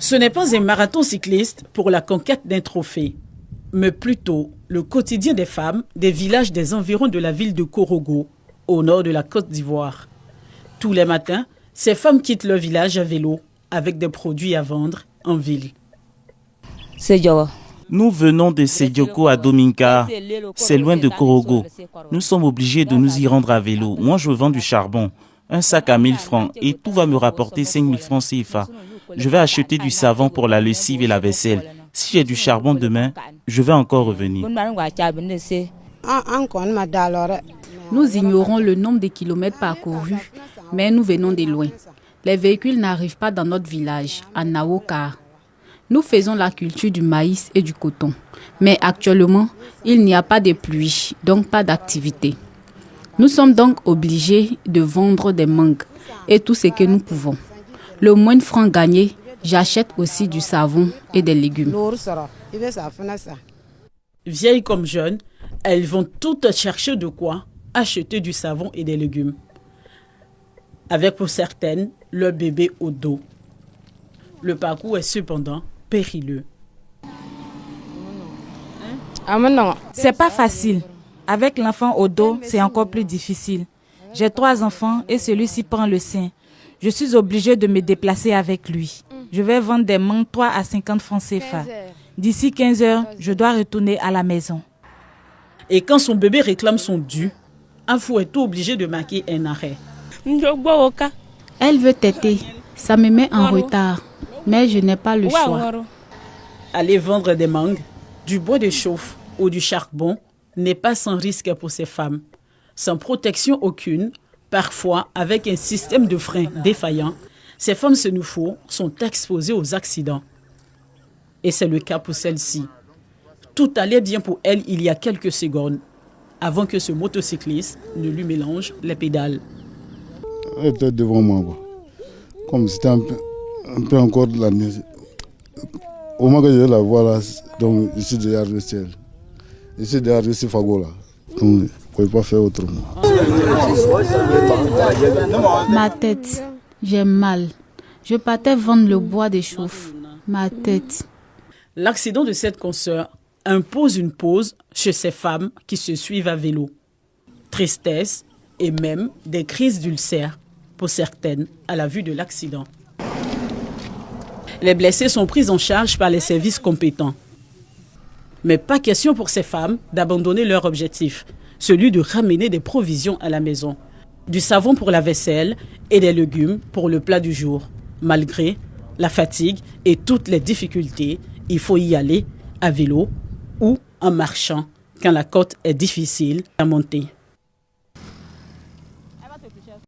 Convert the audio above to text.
Ce n'est pas un marathon cycliste pour la conquête d'un trophée, mais plutôt le quotidien des femmes des villages des environs de la ville de Korogo, au nord de la Côte d'Ivoire. Tous les matins, ces femmes quittent leur village à vélo avec des produits à vendre en ville. Nous venons de Sédioko à Dominka. C'est loin de Korogo. Nous sommes obligés de nous y rendre à vélo. Moi, je vends du charbon. Un sac à 1000 francs et tout va me rapporter 5000 francs CFA. Je vais acheter du savon pour la lessive et la vaisselle. Si j'ai du charbon demain, je vais encore revenir. Nous ignorons le nombre de kilomètres parcourus, mais nous venons de loin. Les véhicules n'arrivent pas dans notre village, à Naoka. Nous faisons la culture du maïs et du coton. Mais actuellement, il n'y a pas de pluie, donc pas d'activité. Nous sommes donc obligés de vendre des mangues et tout ce que nous pouvons. Le moins de francs gagnés, j'achète aussi du savon et des légumes. Vieilles comme jeunes, elles vont toutes chercher de quoi acheter du savon et des légumes. Avec pour certaines, leur bébé au dos. Le parcours est cependant périlleux. C'est pas facile. Avec l'enfant au dos, c'est encore plus difficile. J'ai 3 enfants et celui-ci prend le sien. Je suis obligée de me déplacer avec lui. Je vais vendre des mangues 3 à 50 francs CFA. D'ici 15 heures, je dois retourner à la maison. Et quand son bébé réclame son dû, Afou est obligé de marquer un arrêt. Elle veut téter. Ça me met en retard, mais je n'ai pas le choix. Aller vendre des mangues, du bois de chauffe ou du charbon n'est pas sans risque pour ces femmes. Sans protection aucune, parfois avec un système de frein défaillant, ces femmes sénoufos sont exposées aux accidents. Et c'est le cas pour celle-ci. Tout allait bien pour elle il y a quelques secondes, avant que ce motocycliste ne lui mélange les pédales. Elle était devant moi, comme c'était un peu encore de la neige. Au moment que je la vois là, donc je suis derrière le ciel. Je suis derrière le fagot là. Donc je ne pouvais pas faire autrement. Ma tête, j'ai mal. Je partais vendre le bois de chauffe. Ma tête. L'accident de cette consoeur impose une pause chez ces femmes qui se suivent à vélo. Tristesse et même des crises d'ulcères pour certaines à la vue de l'accident. Les blessés sont pris en charge par les services compétents. Mais pas question pour ces femmes d'abandonner leur objectif, celui de ramener des provisions à la maison. Du savon pour la vaisselle et des légumes pour le plat du jour. Malgré la fatigue et toutes les difficultés, il faut y aller à vélo ou en marchant quand la côte est difficile à monter.